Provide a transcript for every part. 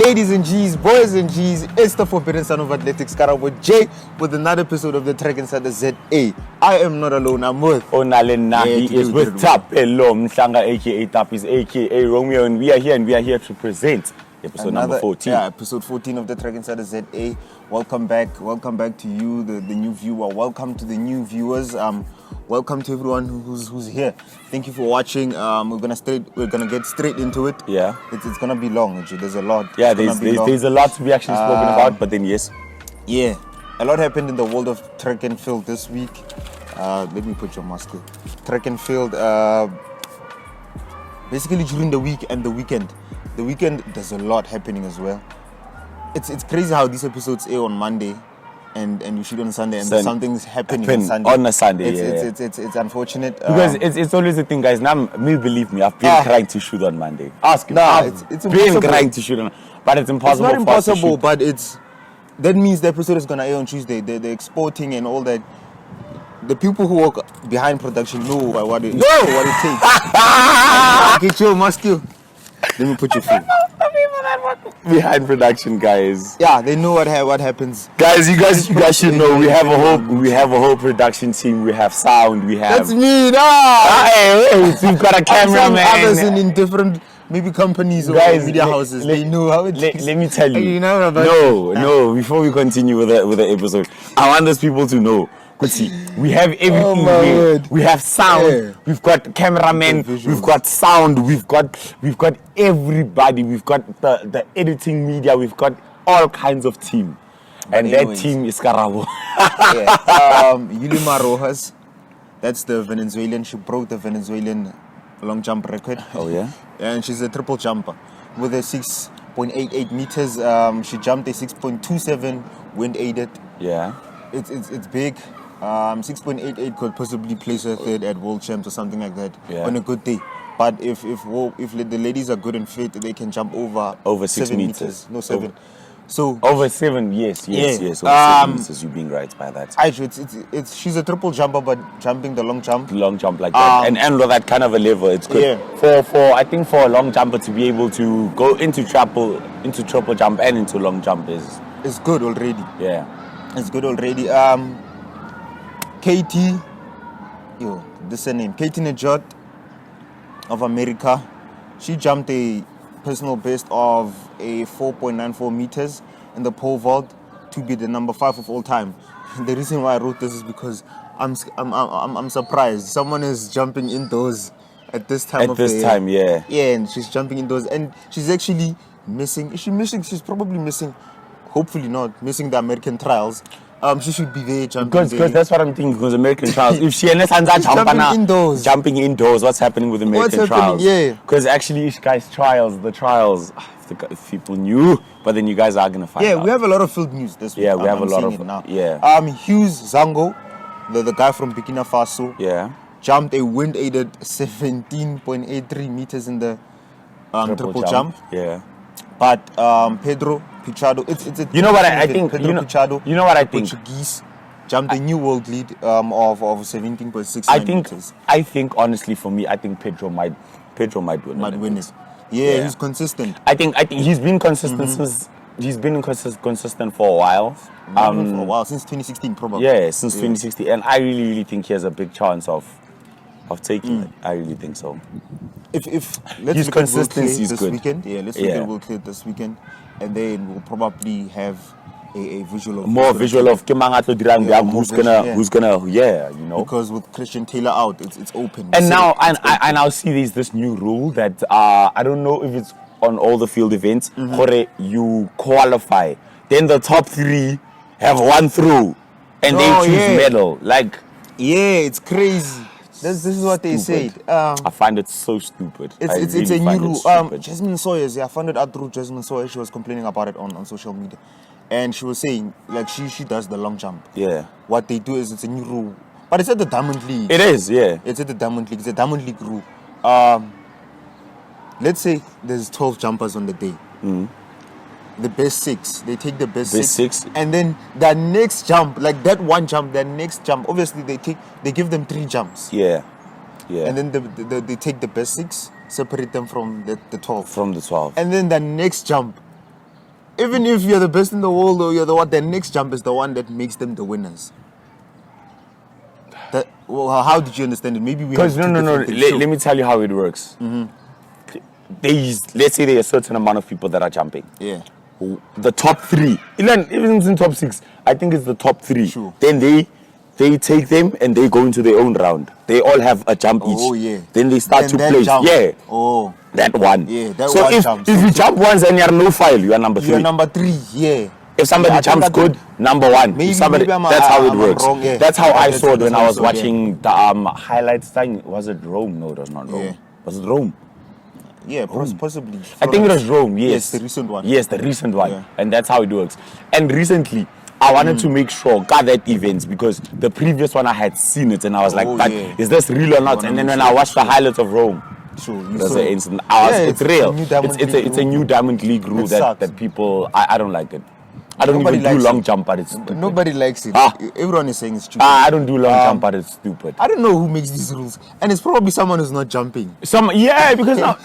Ladies and G's, boys and G's, it's the forbidden son of athletics, KaraboJ, with another episode of the TRACKINSIDER ZA. I am not alone, I'm with He is with Thapelo, Mhlanga, aka Thappies, aka Romeo, and we are here to present episode number 14. Yeah, episode 14 of the TRACKINSIDER ZA. Welcome back to you, the new viewer. Welcome to the new viewers. Welcome to everyone who's here. Thank you for watching. We're gonna get straight into it. Yeah, it's gonna be long. Actually. There's a lot. Yeah, there's a lot to be actually spoken about. But then yes, yeah, a lot happened in the world of track and field this week. Let me put your mask here. Track and field. Basically during the week and the weekend. The weekend there's a lot happening as well. It's crazy how these episodes air on Monday. And you shoot on Sunday, and something's happening on Sunday. On a Sunday, it's unfortunate because it's always a thing, guys. Now, believe me, I've been trying to shoot on Monday. Ask him. It's been trying to shoot on, but it's impossible. It's not impossible, but that means the episode is gonna air on Tuesday. They're exporting and all that. The people who work behind production know what it takes. Get your mask. Let me put you through. Behind production, guys. Yeah, they know what happens. Guys, you guys should know we have a whole production team. We have sound. We have. That's me. We've got a cameraman. Others in different maybe companies or media houses. They know how it is. Let me tell you. You know about no. Before we continue with the episode, I want those people to know. See, we have everything. We have sound. We've got cameramen. We've got sound. We've got everybody. We've got the editing media. We've got all kinds of team, that team is Karabo. Yulima Rojas, that's the Venezuelan. She broke the Venezuelan long jump record. Oh yeah, and she's a triple jumper with a 6.88 meters. She jumped a 6.27 wind aided. Yeah, it's big. 6.88 could possibly place her third at World Champs or something like that on a good day. But if the ladies are good and fit, they can jump over 6 meters. No, 7. So over 7, yes. Over 7 meters, you're being right by that. She's a triple jumper, but jumping the long jump. Long jump like that, and with that kind of a level, it's good. Yeah. For I think for a long jumper to be able to go into triple jump and into long jump is good already. Yeah, it's good already. Katie Najot of America, she jumped a personal best of a 4.94 meters in the pole vault to be the number 5 of all time. The reason why I wrote this is because I'm surprised someone is jumping indoors at this time of the year. Yeah, and she's jumping indoors, and she's actually missing. Is she missing? She's probably missing. Hopefully not missing the American trials. She should be there jumping. Because that's what I'm thinking. Because American trials, if she jumping indoors, what's happening with American trials? Yeah. Because actually, guys, the trials. If people knew, but then you guys are gonna find out. Yeah, we have a lot of field news this week. Yeah, we have a lot of it now. Yeah. Hughes Zango, the guy from Burkina Faso. Yeah. Jumped a wind aided 17.83 meters in the triple jump. Yeah. But Pedro Pichado, you know what I think? Pichado, you know what I think? Portuguese jumped a new world lead of 17.69 meters. I think honestly, for me, I think Pedro might win it. Yeah, he's consistent. I think he's been consistent since he's been consistent for a while. Since 2016 probably. Yeah, since 2016, and I really think he has a big chance of taking it. I really think so. If his consistency is good. Weekend, let's look at World Clear this weekend, and then we'll probably have a visual of who's gonna you know, because with Christian Taylor out, it's open. And now I now see this new rule that I don't know if it's on all the field events. You qualify, then the top 3 have one through, and they choose medal. It's crazy. This is what they said. I find it so stupid. It's a new rule. Jasmine Sawyers, I found it out through Jasmine Sawyers. She was complaining about it on social media. And she was saying, she does the long jump. Yeah. What they do is it's a new rule. But it's at the Diamond League. It is, yeah. It's at the Diamond League. It's a Diamond League rule. Let's say there's 12 jumpers on the day. The best 6. They take the best six. And then the next jump, like that one jump, the next jump, obviously they give them 3 jumps. Yeah. And then they take the best 6, separate them from the 12. From the 12. And then the next jump, even if you're the best in the world, or you're the one, the next jump is the one that makes them the winners. Well, how did you understand it? Maybe we because no. Let me tell you how it works. Let's say there are a certain amount of people that are jumping. Yeah. The top 3, even in top 6, I think it's the top 3. Sure. Then they take them and they go into their own round. They all have a jump each. Oh yeah. Then they start to place. Jump. Yeah. Oh. That one. Yeah. That so one if, jump. if you jump once and you're no file, you are number 3. You're number 3. Yeah. If somebody jumps good, number 1. Maybe, if somebody, maybe that's how it works. Wrong, yeah. That's how I saw it when I was yeah. watching the highlights thing. Was it Rome? No, it was not Rome. Yeah. Was it Rome? Yeah, possibly. I think it was Rome, yes. Yes, the recent one. Yes, the recent one. Yeah. And that's how it works. And recently, I wanted to make sure, got that event, because the previous one I had seen it and I was like, but is this real or not? And then when I watched the highlights of Rome, that's an instant. It's real. It's a new Diamond League rule that people, I don't like it. I don't even do long jump, but it's stupid. Nobody likes it. Everyone is saying it's stupid. I don't do long jump, but it's stupid. I don't know who makes these rules, and it's probably someone who's not jumping. Because someone who's not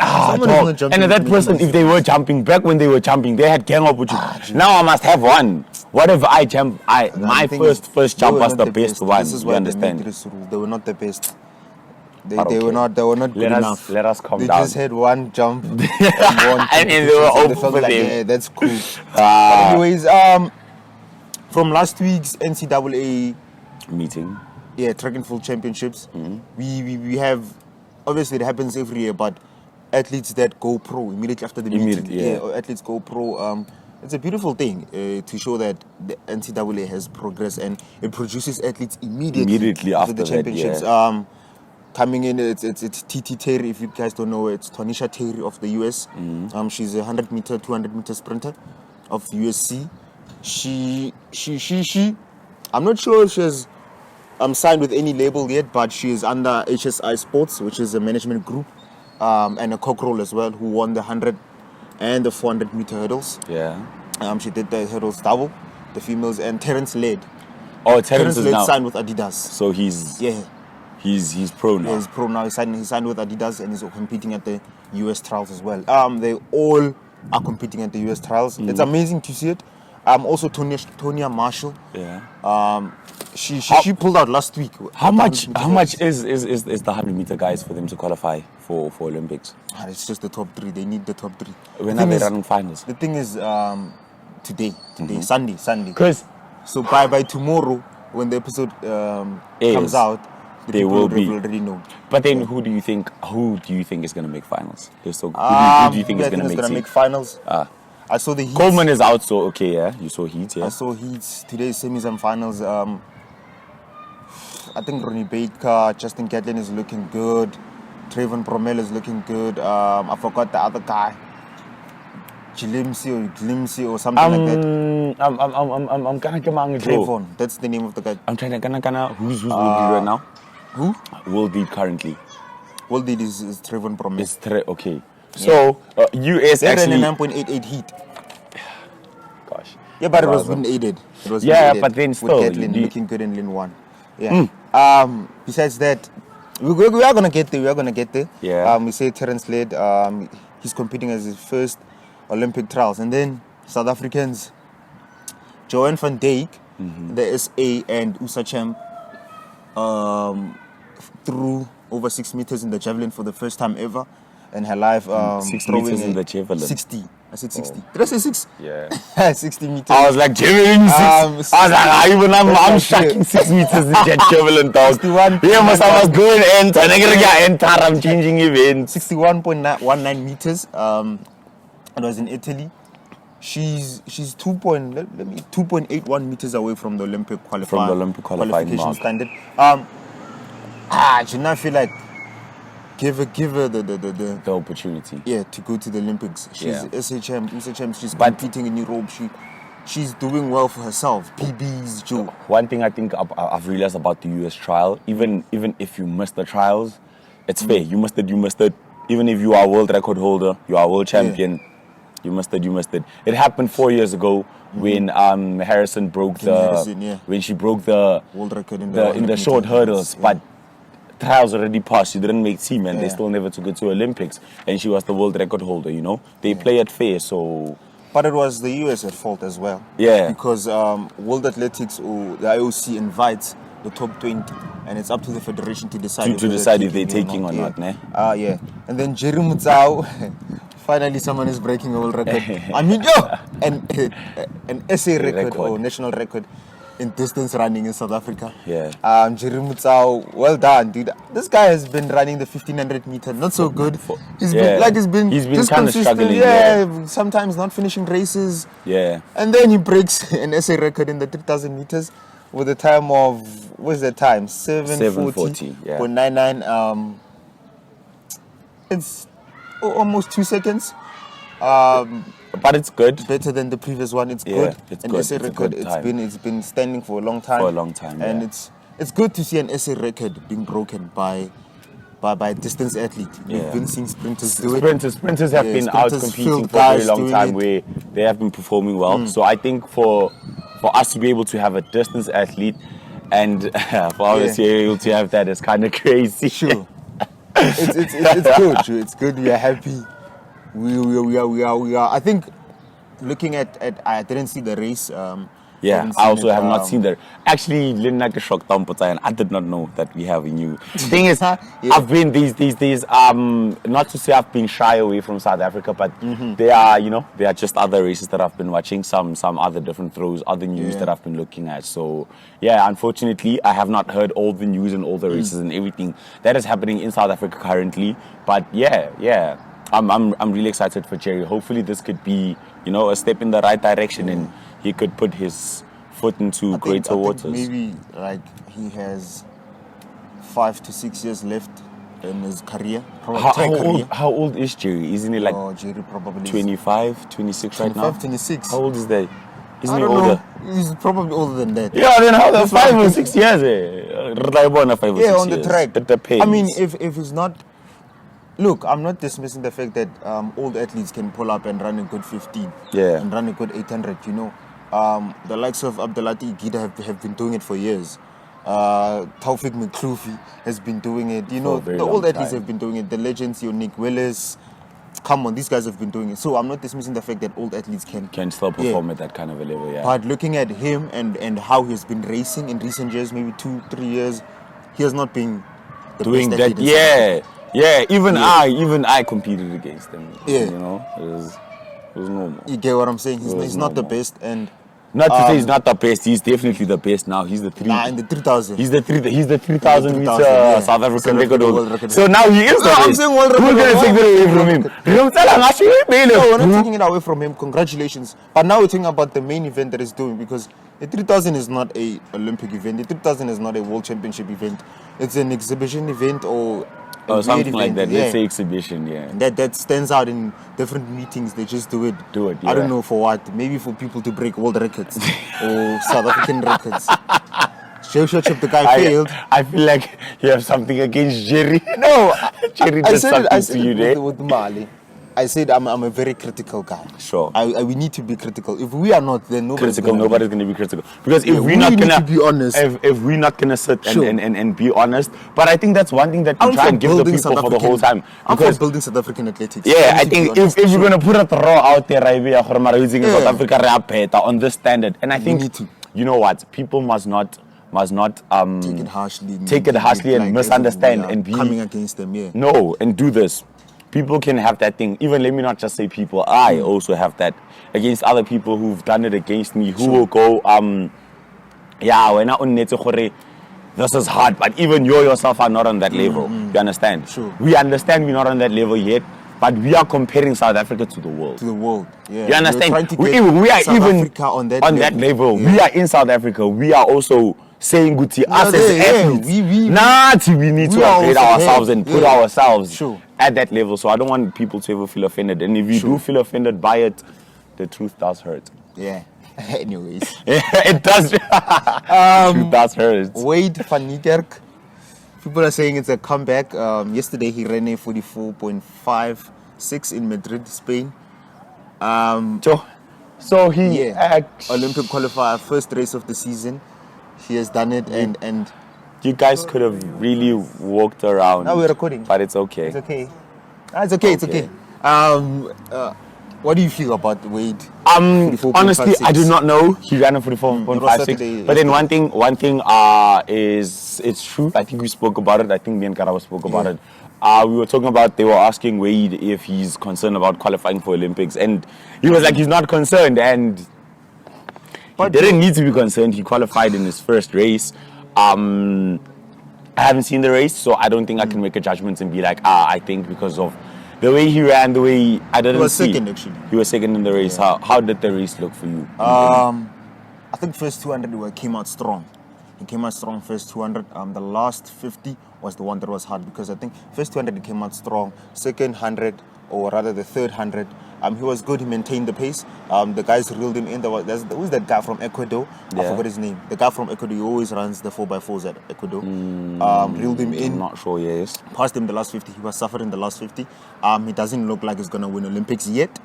jumping. And that person, if they were jumping, back when they were jumping, they had gang up with you. Now I must have one. Whatever I jump, my first jump was the best one. This is you why understand? They made this rule. They were not the best. They were not good enough. Let us calm they down. They just had one jump and they were open for them. Yeah, that's cool. Anyways, from last week's NCAA meeting, track and field championships, we have, obviously it happens every year, but athletes that go pro immediately after the meeting, or athletes go pro. It's a beautiful thing to show that the NCAA has progressed and it produces athletes immediately after the championships. Coming in, it's TT Terry. If you guys don't know, it's Tonisha Terry of the US. She's a 100 meter, 200 meter sprinter of USC. She I'm not sure if she has signed with any label yet, but she is under HSI Sports, which is a management group, and a cockerel as well, who won the 100 and the 400 meter hurdles. Yeah. She did the hurdles double, the females, and Terence Led. Oh, Terence is Led now signed with Adidas. So he's pro now. Yeah, he's pro now. He signed with Adidas and he's competing at the US trials as well. They all are competing at the US trials. It's amazing to see it. Also Tonya Marshall. Yeah. She pulled out last week. How much is the 100 meter guys for them to qualify for Olympics? It's just the top 3. They need the top 3. When are they running finals? The thing is today, Sunday. So by tomorrow, when the episode comes out, they will already know. But then who do you think is going to make finals? Who do you think is going to make finals? I saw the heats. Coleman is out, so okay, yeah. You saw heats, yeah. I saw heats. Today's semis and finals. I think Ronnie Baker, Justin Gatlin is looking good. Trayvon Bromell is looking good. I forgot the other guy. Glimsy or something like that. I'm gonna come on Trayvon, that's the name of the guy. I'm trying to who's world lead right now? Who? World lead currently. World lead is Trayvon Bromell. Okay. So US actually 9.88 heat. Gosh. Yeah, but it was wind aided. But then still, with Gatlin looking good in lane 1. Yeah. Besides that, we are gonna get there. Yeah. We say Terence Led. He's competing as his first Olympic trials, and then South Africans, Joanne van Dijk, the SA, and Usa Champ, threw over 6 meters in the javelin for the first time ever in her life. 6 meters in the javelin. 60. I said 60. Did I say 6? Yeah. 60 meters. I was like, javelin 6. I was like, I'm shocking 6 meters in javelin, dog. Yeah, I was going enter. I'm changing events. 61.19 meters. It was in Italy. She's 2.81 meters away from the Olympic qualification standard. I do not feel like give her the opportunity. Yeah, to go to the Olympics. She's SHM. She's competing in Europe. She's doing well for herself. PBs, Joe. One thing I think I've realized about the US trial, even if you miss the trials, it's fair. You missed it. Even if you are a world record holder, you are a world champion. You missed it. It happened 4 years ago when Harrison broke when she broke the world record in the short hurdles, but trials already passed. She didn't make team, and they still never took it to Olympics, and she was the world record holder. They play it fair, so. But it was the US at fault as well. Yeah. Because World Athletics or the IOC invites the top 20, and it's up to the federation to decide to decide if they're taking or not. Ne? Yeah. And then Jerry Motsau, finally someone is breaking a world record. I mean, an SA record or national record in distance running in South Africa. Yeah. Jerry Motsau, well done, dude. This guy has been running the 1500 meter, not so good. He's been just kind of struggling. Yeah, sometimes not finishing races. Yeah. And then he breaks an SA record in the 3000 meters with a time of, what's the time? 7:40.99. It's almost 2 seconds. But it's good. Better than the previous one. It's good. It's an good. SA record. It's been standing for a long time. And it's good to see an SA record being broken by a distance athlete. We've been seeing sprinters do it. Sprinters have been out competing for a very long time where they have been performing well. So I think for us to be able to have a distance athlete and for us to be able to have that is kind of crazy. Sure. It's good. Sure. It's good. We are happy. We are. I think looking at I didn't see the race. I also have not seen that. Actually, I did not know that we have a new thing. Is I've been these not to say I've been shy away from South Africa, but there are just other races that I've been watching, some other different throws, other news that I've been looking at. So unfortunately, I have not heard all the news and all the races and everything that is happening in South Africa currently. But I'm really excited for Jerry. Hopefully, this could be a step in the right direction and he could put his foot into greater waters. Maybe he has 5 to 6 years left in his career. How old is Jerry? Isn't he Jerry probably 25, 26 right now? 25, 26. How old is that? Isn't he older? He's probably older than that. Yeah, then how the 5 or 6 years? On the track. The pace. I mean, if he's not. Look, I'm not dismissing the fact that old athletes can pull up and run a good 15 and run a good 800, The likes of Abdelati Igida have been doing it for years. Taufik Mkhlufi has been doing it. The old athletes have been doing it. The legends, Nick Willis. Come on, these guys have been doing it. So I'm not dismissing the fact that old athletes can still perform at that kind of a level, But looking at him and how he's been racing in recent years, maybe 2-3 years, he has not been doing that. Even I competed against him. It was normal. You get what I'm saying? He's not the best, and not to say he's not the best. He's definitely the best now. He's the 3,000. He's the 3,000 meter South African record holder. So now he is the best. I'm saying world record. Who's gonna take it away from him? No, we're not taking it away from him. Congratulations. But now we're talking about the main event that he's doing, because the 3,000 is not a Olympic event. The 3,000 is not a World Championship event. It's an exhibition event or something like that. Let's say exhibition, That stands out in different meetings. They just do it. I don't know for what. Maybe for people to break world records or South African records. The guy failed. I feel like you have something against Jerry. No, Jerry did something to you there. With Mali. I said I'm a very critical guy. Sure. We need to be critical. If we are not, then nobody's going to be critical. Because if we're not going to be honest, if we're not going to sit and be honest, but I think that's one thing that we try and give the people for the whole time. I'm for building South African athletics. Yeah, I think if you're going to put it raw out there, using South Africa on this standard, and I think you know what, people must not take it harshly and misunderstand and be coming against them. No, and do this. People can have that thing. Even let me not just say people. I also have that against other people who've done it against me. Who will go, this is hard. But even you yourself are not on that level. You understand? Sure. We understand we're not on that level yet. But we are comparing South Africa to the world. Yeah. You understand? We are South even on that level. Yeah. We are in South Africa. We are also saying good to us as athletes. We need to upgrade ourselves and put ourselves at that level. So I don't want people to ever feel offended. And if you do feel offended by it, the truth does hurt. Yeah. Anyways. It does. The truth does hurt. Wade van Niekerk. People are saying it's a comeback. Yesterday he ran a 44.56 in Madrid, Spain. So he Olympic qualifier, first race of the season. He has done it, and you guys could have really walked around. Now we're recording, but it's okay. It's okay. It's okay. What What do you feel about Wade? Honestly, I do not know. He ran a 44.56. But then one thing is it's true. I think we spoke about it. I think me and Karabo spoke about it. We were talking about, they were asking Wade if he's concerned about qualifying for Olympics, and he was like, he's not concerned, and he didn't need to be concerned. He qualified in his first race. I haven't seen the race, so I don't think I can make a judgment and be like, I think because of the way he ran, the way I didn't see. He was second, actually. He was second in the race. Yeah. How did the race look for you? I think first 200 came out strong. He came out strong first 200. The last 50 was the one that was hard, because I think first 200 he came out strong. Second 100, or rather the third 100, he was good. He maintained the pace. The guys reeled him in. Who's that guy from Ecuador? I forgot his name. The guy from Ecuador, he always runs the 4x4s at Ecuador. Reeled him in. I'm not sure, yes. Passed him the last 50. He was suffering the last 50. He doesn't look like he's going to win Olympics yet.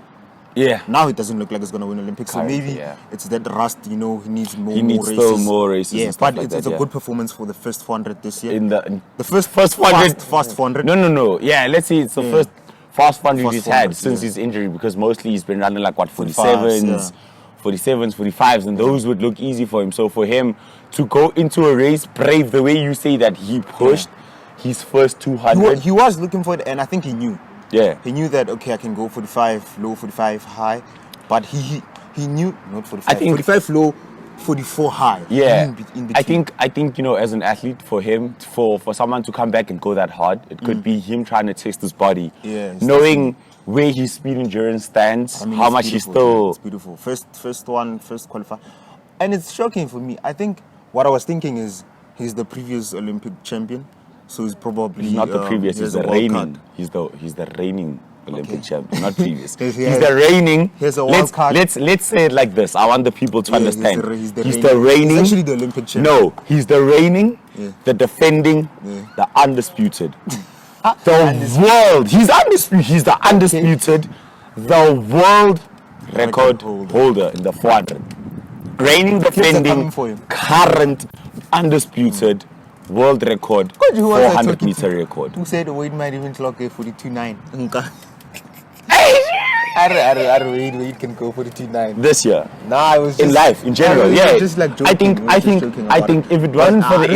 Yeah. Now it doesn't look like he's going to win Olympics. So maybe it's that rust, he needs more races. He needs still more races. Yeah, but it's a good performance for the first 400 this year. The first 400? Fast 400. No. Yeah, let's see. It's the first fast 400 he's had since his injury, because mostly he's been running like 47s, 45s, and those would look easy for him. So for him to go into a race brave, the way you say that he pushed his first 200. He was looking for it, and I think he knew. Yeah. He knew that, okay, I can go 45, low, 45, high. But he knew, not 45, 45 low, 44 high. Yeah. In I think, as an athlete, for him, for someone to come back and go that hard, it could be him trying to test his body. Yeah. Knowing where his speed endurance stands, how much he's still... It's beautiful. First qualifier. And it's shocking for me. I think what I was thinking is he's the previous Olympic champion. So he's probably... He's not the previous, he's the reigning. He's the reigning Olympic champion, not previous. He's the reigning. Here's a wild card. Let's say it like this. I want the people to understand. He's the reigning. He's actually the Olympic champion. No, he's the reigning, the defending, the undisputed. The world. He's undisputed. He's the undisputed, the world record holder in the 400. Reigning, defending, current, undisputed world record, 400 meter record. Who said Wade might even clock a 42.9? Wade can go 42.9 this year. Nah, I was just, in life, in general. Just like joking. I think if it wasn't for the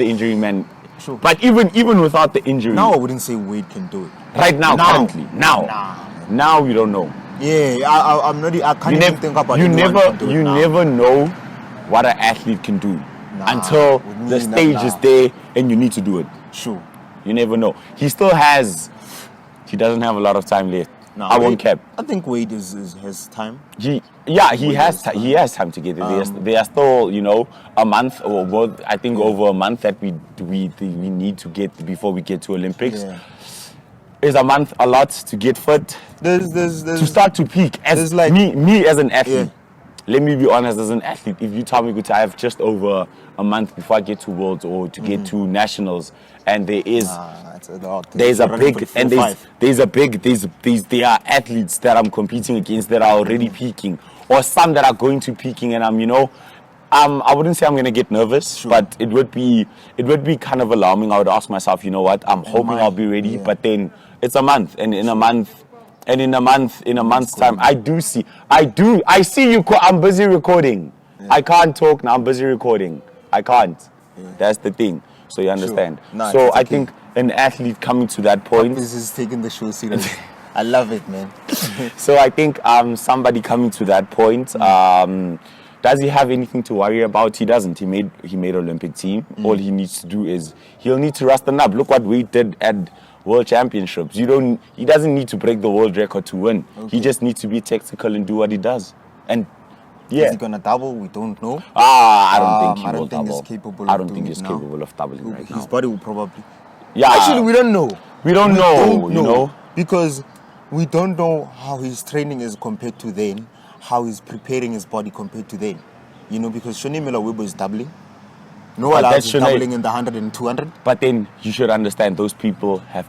injury, man. Sure. But even without the injury, now I wouldn't say Wade can do it. Right now, currently, now we don't know. Yeah, I'm not. I can't even think about it. You never know what an athlete can do until the stage is there and you need to do it. Sure. You never know. He doesn't have a lot of time left. I won't cap. I think Wade has time. He has time to get it. There are still, a month or more, I think over a month that we need to get before we get to Olympics. Yeah. Is a month a lot to get fit? There's to start to peak. As like me as an athlete. Let me be honest, as an athlete, if you tell me I have just over a month before I get to Worlds or to get to Nationals, and there are athletes that I'm competing against that are already peaking, or some that are going to peaking, and I wouldn't say I'm gonna get nervous, but it would be kind of alarming. I would ask myself, you know what? I'm hoping I'll be ready, but then it's a month, and in a month's time, I see you. I'm busy recording. I can't talk now. I'm busy recording. I can't. That's the thing. So you understand. Sure. So I think an athlete coming to that point. This is taking the show serious. I love it, man. So I think somebody coming to that point. Does he have anything to worry about? He doesn't. He made Olympic team. All he needs to do is he'll need to rust up. Look what we did at World Championships. He doesn't need to break the world record to win. He just needs to be tactical and do what he does. And is he gonna double? We don't know. I don't think he will double. I don't think he's capable of doubling right now. His body will probably. Yeah. Actually, we don't know. We don't know. Because we don't know how his training is compared to then, how he's preparing his body compared to then. Because Shone Miller is doubling. No one else is doubling in the 100 and 200. But then you should understand those people have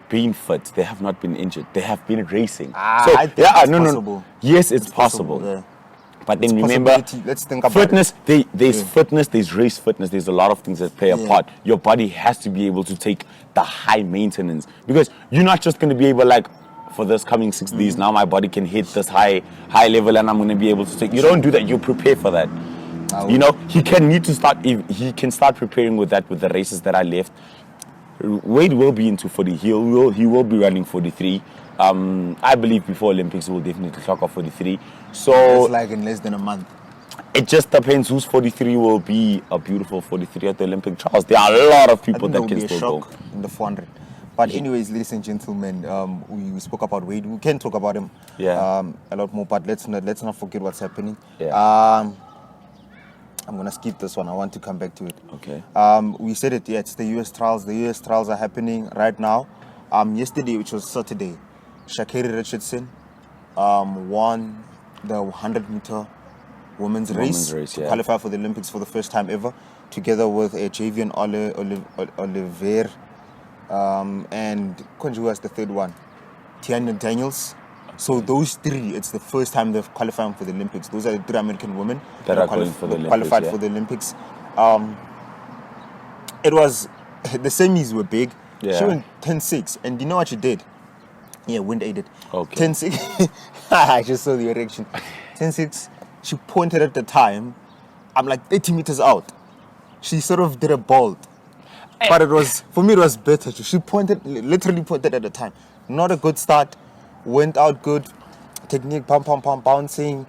been fit. They have not been injured. They have been racing. Possible. Yes, it's possible. Yeah. But then remember, let's think about fitness. There's fitness. There's race fitness. There's a lot of things that play a part. Your body has to be able to take the high maintenance, because you're not just going to be able for this coming 6 days. Now my body can hit this high level, and I'm going to be able to take. You don't do that. You prepare for that. You know, he can start preparing with that with the races that are left. Wade will be into 40. He will be running 43. I believe before Olympics he will definitely clock off 43. So it's like in less than a month. It just depends whose 43 will be a beautiful 43 at the Olympic trials. There are a lot of people that can still go in the 400. But anyways, ladies and gentlemen, we spoke about Wade. We can talk about him a lot more, but let's not forget what's happening. Yeah. I'm gonna skip this one. I want to come back to it. Okay. We said it. Yeah, it's the US trials. The US trials are happening right now. Yesterday, which was Saturday, Sha'Carri Richardson won the 100-meter women's race to qualify for the Olympics for the first time ever, together with Javian Oliver and Konju was the third one, Tiana Daniels. So those three, it's the first time they've qualified for the Olympics. Those are the 3 American women that are qualified for the Olympics. It was, the semis were big. Yeah. She went 10-6, and you know what she did? Yeah, wind aided. Okay. 10-6. I just saw the erection. 10-6. She pointed at the time. I'm like 30 meters out. She sort of did a bolt. But it was, for me, it was better. She literally pointed at the time. Not a good start. Went out good. Technique, bouncing.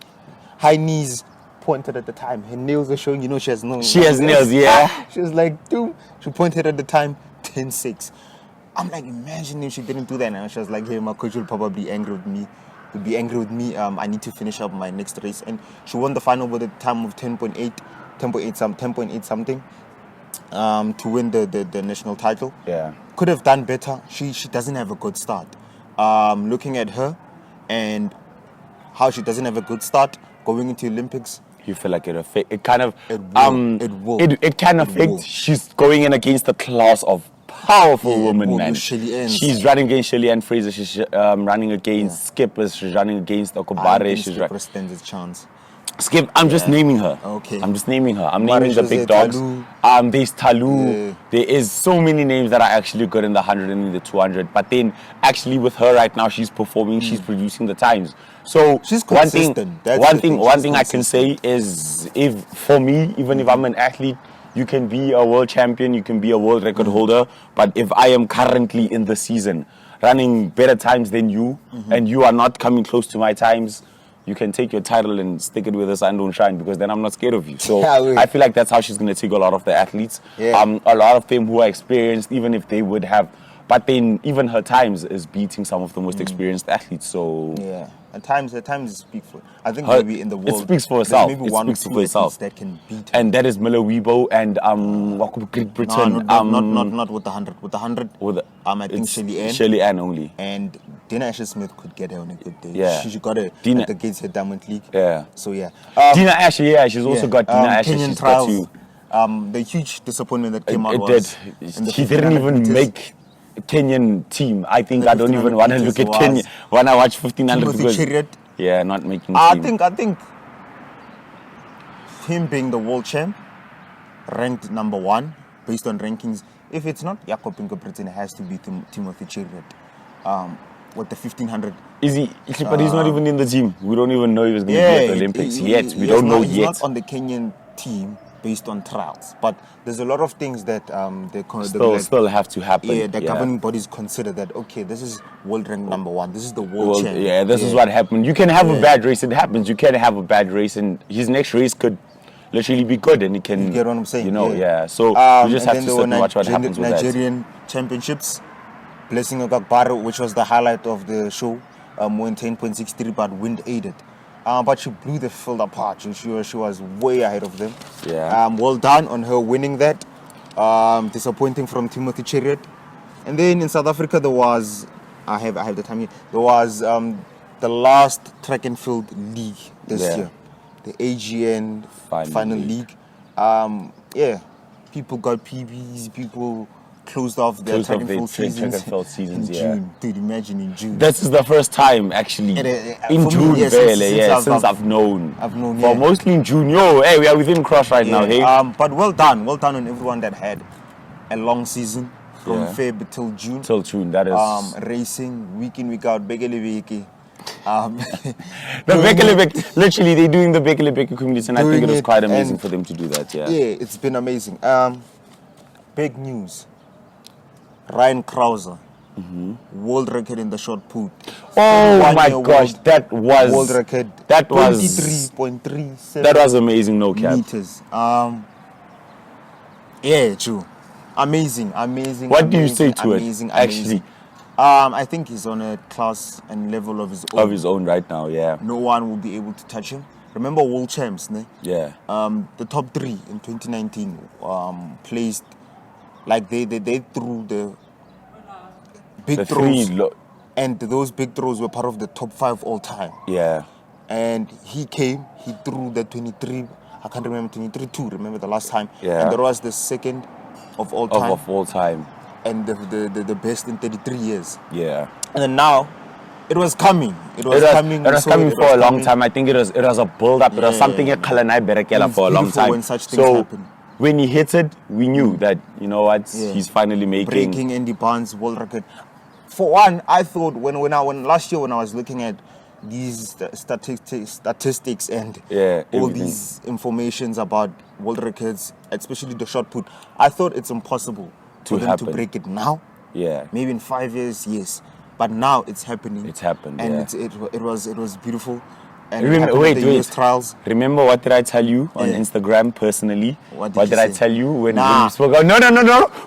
High knees. Pointed at the time. Her nails were showing, you know, she has no. She has nails, yeah. She was like, dude. She pointed at the time. 10-6. I'm like, imagine if she didn't do that now. She was like, hey, my coach will probably be angry with me. I need to finish up my next race. And she won the final with a time of 10.8 something to win the national title. Yeah. Could have done better. She doesn't have a good start. Looking at her and how she doesn't have a good start going into Olympics. You feel like it kind of affects. She's going in against the class of powerful women, man. She's running against Shelly-Ann Fraser. She's running against Skippers. She's running against Okobare. Skipper stands a chance. Skip. I'm just naming her. Okay. I'm just naming her. I'm naming the big dogs. There's Talu. Yeah. There is so many names that are actually good in the 100 and in the 200. But then, actually, with her right now, she's performing. She's producing the times. So she's consistent. One thing I can say is, if for me, even if I'm an athlete, you can be a world champion, you can be a world record holder, but if I am currently in the season running better times than you, and you are not coming close to my times, you can take your title and stick it with the sun don't shine, because then I'm not scared of you. So I feel like that's how she's going to take a lot of the athletes. Yeah. A lot of them who are experienced, even if they would have, but then even her times is beating some of the most experienced athletes. So yeah, at times speak for. I think maybe in the world it speaks for itself. Maybe one or two athletes that can beat her. And that is Miller Weibo and Great Britain. Not with the 100. With the 100, I think Shelly-Ann only. And Dina Asher-Smith could get her on a good day. Yeah, she got her at the Gateshead Diamond League. Yeah. So yeah, Dina Asher. She's also got Dina Asher. Kenyan She's trials. got you. The huge disappointment that came out was she didn't even make Kenyan team. I think I don't even want to look at Kenya when I watch 1500 because not making team. I think him being the world champ, ranked number 1 based on rankings. If it's not Jakob Ingebrigtsen, it has to be Timothy Chariot. With the 1500. Is he? But he's not even in the team. We don't even know he was going to be at the Olympics yet. We don't know yet. He's not on the Kenyan team based on trials, but there's a lot of things that still have to happen. Yeah, the governing bodies consider that, okay, this is world rank number 1. This is the world champ. Yeah, this is what happened. You can have a bad race. It happens. You can have a bad race, and his next race could literally be good, and he can. You get what I'm saying? You know, So you just have to sit and watch what happens with Nigerian championships. Blessing Okagbaro, which was the highlight of the show, went 10.63, but wind aided. But she blew the field apart. She was way ahead of them. Yeah. Well done on her winning that. Disappointing from Timothy Chariot. And then in South Africa there was, I have the time here. There was the last track and field league this year, the AGN final league. People got PBs. People closed off their track and field seasons in June. Dude, imagine in June. This is the first time actually in June, since I've known. For mostly in June. We are within cross right now. Hey. But well done on everyone that had a long season. from Yeah. Feb till June. Till June, that is. Racing week in, week out, Bekele Beki. The Bekele, literally, they're doing the Bekele Beki community, and I think it was quite amazing for them to do that. Yeah. Yeah, it's been amazing. Big news. Ryan Krauser, world record in the shot put. Oh my One-year gosh, that was world record. That was 23.37. That was amazing, no cap. Meters. Yeah, true. Amazing. What do you say to it? Actually, I think he's on a class and level of his own. Of his own right now, yeah. No one will be able to touch him. Remember world champs, ne? Yeah. The top 3 in 2019 placed like they threw the big throws, and those big throws were part of the top 5 all time. Yeah. And he threw the 23. I can't remember 23-2. Remember the last time? Yeah. And that was the second of all time. Of all time. And the best in 33 years. Yeah. And then now, it was coming. It was coming for a long time. I think it was a build up. It was something a Kalanai Berekela for a long time. When such things happen. When he hit it, we knew that, you know what, he's finally breaking Andy Barnes' world record. For one, I thought when last year when I was looking at these statistics and all these informations about world records, especially the shot put, I thought it's impossible for them to break it now. Yeah. Maybe in 5 years, yes. But now it's happening. It's happened. And it was beautiful. And wait. Trials. Remember what did I tell you on Instagram personally? What did I tell you when we spoke? No.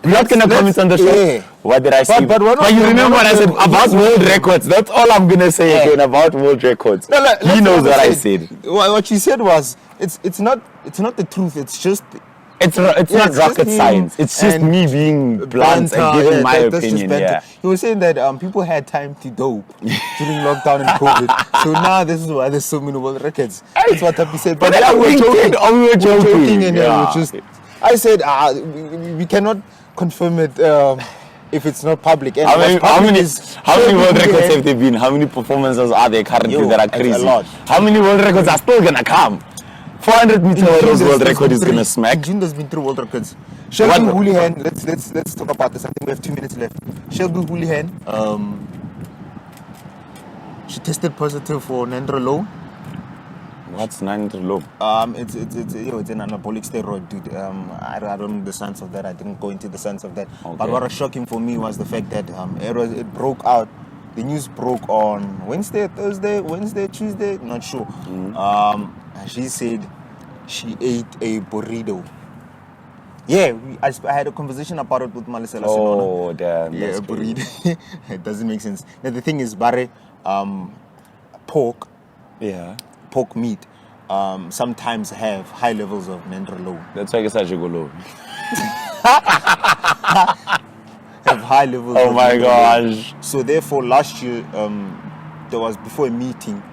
We're not gonna comment on the show. Yeah. What did I say? But you remember what I said about world records? That's all I'm gonna say again about world records. He knows what I said. What you said was it's not the truth. It's just. It's not rocket science. It's just me being blunt and giving my opinion. Yeah. He was saying that people had time to dope during lockdown and COVID. So now this is why there's so many world records. That's what Thappies said. But we were joking. And I said we cannot confirm it if it's not public. And how many world records have there been? How many performances are there currently that are crazy? A lot. How many world records are still gonna come? 400 meter world record is gonna smack. June there's been 3 world records. Shelby Houlihan, let's talk about this. I think we have 2 minutes left. Shelby Houlihan, she tested positive for nandrolone. What's nandrolone? It's an anabolic steroid, dude. I don't know the science of that. I didn't go into the science of that. Okay. But what was shocking for me was the fact that it broke out. The news broke on Wednesday, Tuesday, not sure. She said she ate a burrito. Yeah, I had a conversation about it with Malisela. Oh, damn. Yeah, a burrito. It doesn't make sense. Now, the thing is, Barre, pork meat, sometimes have high levels of nandrolone. That's why it's such a golo. Have high levels. Oh my gosh! So therefore, last year, there was before a meeting,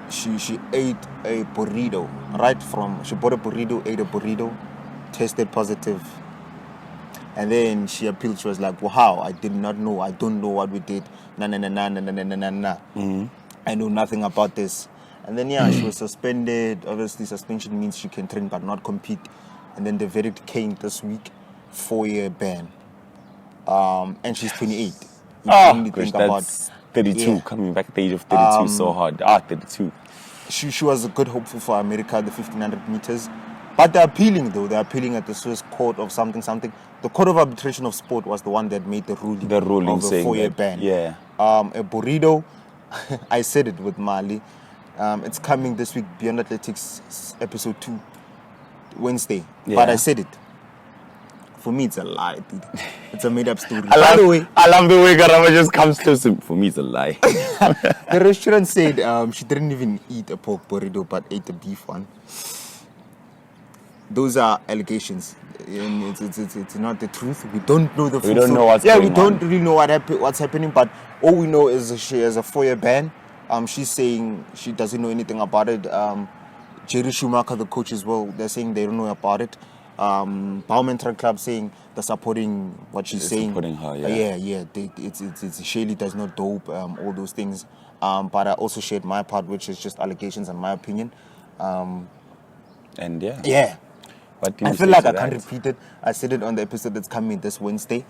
she ate a burrito. She bought a burrito, ate a burrito, tested positive, and then she appealed. She was like, "Wow, I did not know. I don't know what we did. Nah. I know nothing about this." And then she was suspended. Obviously, suspension means she can train but not compete. And then the verdict came this week: 4-year ban. And she's 28. That's 32. Coming back at the age of 32 so hard. 32. She was a good hopeful for America, the 1500 meters. But they're appealing, though. They're appealing at the Swiss court of something. The Court of Arbitration of Sport was the one that made the ruling. The ruling of the saying 4-year that, ban. Yeah. A burrito. I said it with Mali. It's coming this week, Beyond Athletics episode 2, Wednesday. Yeah. But I said it. For me, it's a lie, dude. It's a made-up story. I love the way KaraboJ just comes close to. For me, it's a lie. The restaurant said she didn't even eat a pork burrito, but ate a beef one. Those are allegations. It's not the truth. We don't know the full. We don't know what's going on. Yeah, we don't really know what's happening, but all we know is she has a 4-year ban. She's saying she doesn't know anything about it. Jerry Schumacher, the coach as well, they're saying they don't know about it. Baumantra Club saying they're supporting what she's saying. Supporting her, yeah. It's Shaylee does not dope, all those things. But I also shared my part, which is just allegations and my opinion. And yeah. Yeah. What do you I feel like I can't repeat it. I said it on the episode that's coming this Wednesday.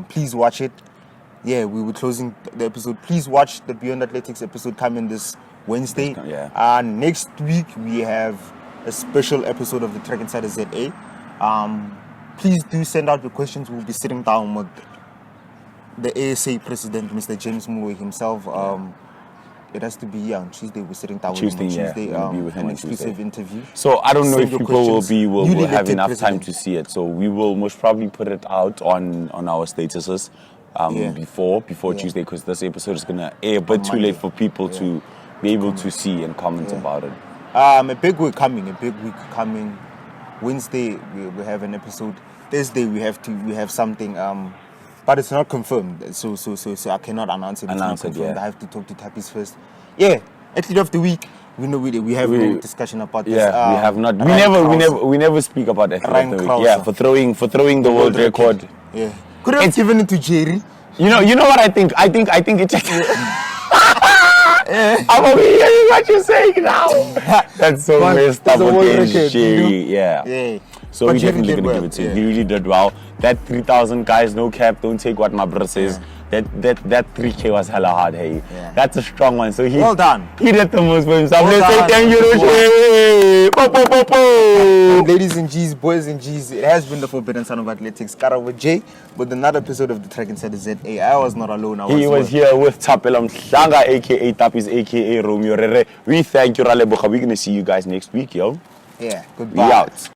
Please watch it. Yeah, we were closing the episode. Please watch the Beyond Athletics episode coming this Wednesday. Yeah. Next week we have a special episode of the Track Insider ZA. Please do send out your questions. We'll be sitting down with the ASA president, Mr. James Moore himself. It has to be on Tuesday. We're sitting down with him on Tuesday. We'll be with him an on exclusive Tuesday. interview. So I don't know Send if your people questions. will have enough President. time to see it. So we will most probably put it out on our statuses before Tuesday, because this episode is gonna air a bit too late for people to be able to see and comment about it. A big week coming. Wednesday we have an episode. Thursday we have something. But it's not confirmed. So I cannot announce it. It's not confirmed. I have to talk to Thappies first. Yeah, athlete of the week. We have no discussion about this. Yeah, we have not. We never speak about athlete of the week. Yeah, for throwing the world record. Yeah, could have given it to Jerry. You know what I think? I think it. I'm over hearing what you're saying now. That's so messed up against Jerry. Yeah. So we're definitely going to give it to him. He really did well. That 3,000 guys, no cap, don't take what my brother says. That 3K was hella hard, hey. Yeah. That's a strong one. So well done. He did the most for himself. Let's say thank you, Roger. Ladies and G's, boys and G's, it has been the Forbidden Son of Athletics, KaraboJ, with another episode of the Track Insider ZA. I was not alone. He was here with Thapelo, Mhlanga, aka Thappies, aka Romeo Rere. We thank you, Ralebocha. We're going to see you guys next week, yo. Yeah, goodbye. We out.